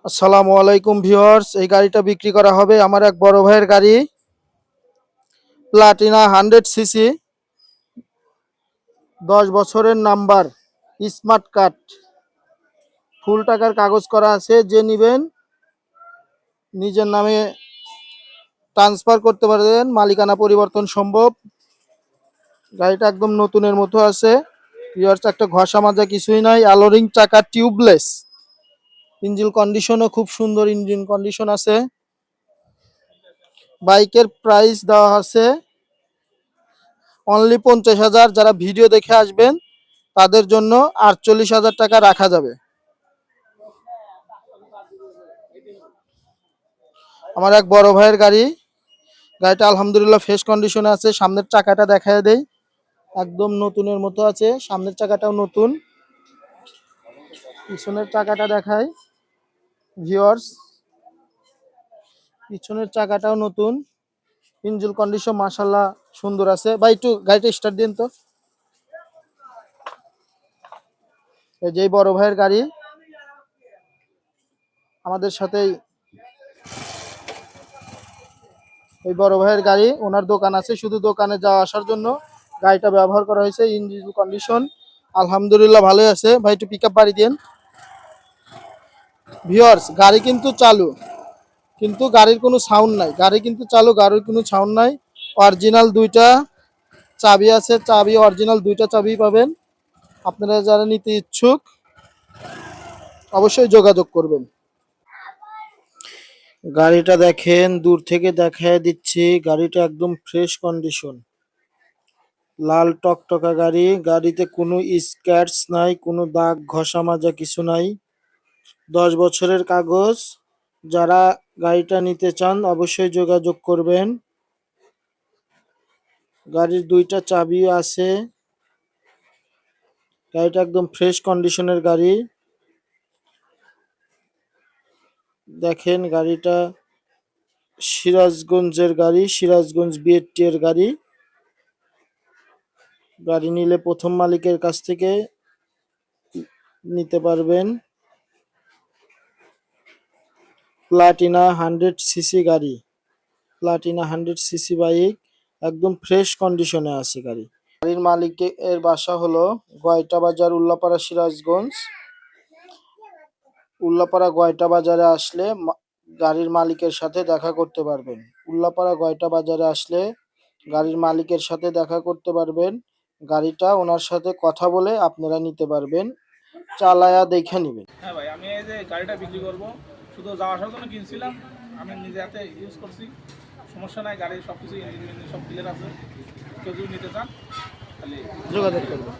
আসসালামু আলাইকুম ভিউয়ার্স, এই গাড়িটা বিক্রি করা হবে আমার এক বড় ভাইয়ের গাড়ি, প্লাটিনা 100 সিসি, 10 বছরের নাম্বার, স্মার্ট কার্ড, ফুল টাকার কাগজ করা আছে। যে নিবেন নিজের নামে ট্রান্সফার করতে পারবেন, মালিকানা পরিবর্তন সম্ভব। গাড়িটা একদম নতুনের মতো আছে ভিউয়ার্স, একটা ঘষা মাজা কিছুই নাই, অ্যালোরিং চাকা, টিউবলেস, ইঞ্জিন কন্ডিশনও খুব সুন্দর, ইঞ্জিন কন্ডিশন আছে। বাইকের প্রাইস দেওয়া আছে অনলি 50,000। যারা ভিডিও দেখে আসবেন তাদের জন্য 48,000 টাকা রাখা যাবে। আমার এক বড় ভাইয়ের গাড়ি, গাড়িটা আলহামদুলিল্লাহ ফ্রেশ কন্ডিশনে আছে। সামনের চাকাটা দেখায় দেই, একদম নতুনের মতো আছে। সামনের চাকাটাও নতুন, পিছনের চাকাটা দেখায় ভিউয়ার্স, পিছনের চাকাটাও নতুন। ইঞ্জিন কন্ডিশন মাশাআল্লাহ সুন্দর আছে। ভাই একটু গাড়িটা স্টার্ট দিন তো। এই যে বড় ভাইয়ের গাড়ি, আমাদের সাথেই ওই বড় ভাইয়ের গাড়ি, ওনার দোকান আছে, শুধু দোকানে যাওয়া আসার জন্য গাড়িটা ব্যবহার করা হয়েছে। ইঞ্জিন কন্ডিশন আলহামদুলিল্লাহ ভালোই আছে। ভাই একটু পিক আপ বাড়ি দেন। ভিউয়ার্স, গাড়ি কিন্তু চালু, কিন্তু গাড়ির কোনো সাউন্ড নাই। গাড়ি কিন্তু চালু, গাড়ির কোনো সাউন্ড নাই। অরিজিনাল দুইটা চাবি আছে, চাবি অরিজিনাল দুইটা চাবি পাবেন। আপনারা যারা নিতে ইচ্ছুক অবশ্যই যোগাযোগ করবেন। গাড়িটা দেখেন, দূর থেকে দেখায় দিচ্ছি, গাড়িটা একদম ফ্রেশ কন্ডিশন, লাল টকটকা গাড়ি। গাড়িতে কোনো স্ক্র্যাচ নাই, কোনো দাগ ঘষা মাজা কিছু নাই, 10 বছরের কাগজ। যারা গাড়িটা নিতে চান অবশ্যই যোগাযোগ করবেন। গাড়ির দুইটা চাবি আছে, গাড়িটা একদম ফ্রেশ কন্ডিশনের গাড়ি। দেখেন গাড়িটা সিরাজগঞ্জের গাড়ি, সিরাজগঞ্জ বিএটি এর গাড়ি। গাড়ি নিলে প্রথম মালিকের কাছ থেকে নিতে পারবেন। প্লাটিনা 100 সিসি গাড়ি, প্লাটিনা 100 সিসি বাইক, একদম ফ্রেশ কন্ডিশনে আছে গাড়ি। গাড়ির মালিকের বাসা হলো গয়টা বাজার, উল্লাপাড়া, সিরাজগঞ্জ। উল্লাপাড়া গয়টা বাজারে আসলে গাড়ির মালিকের সাথে দেখা করতে পারবেন। উল্লাপাড়া গয়টা বাজারে আসলে গাড়ির মালিকের সাথে দেখা করতে পারবেন। গাড়িটা ওনার সাথে কথা বলে আপনারা নিতে পারবেন, চালায়া দেখে নেবেন। হ্যাঁ ভাই, আমি এই যে গাড়িটা বিক্রি করব, শুধু যাওয়া আসার জন্য কিনছিলাম। আমি নিজে হাতে ইউজ করছি, সমস্যা নাই। গাড়ির সব কিছু ইঞ্জিন সব ক্লিয়ার আছে। কেউ যদি নিতে চান তাহলে যোগাযোগ করবেন।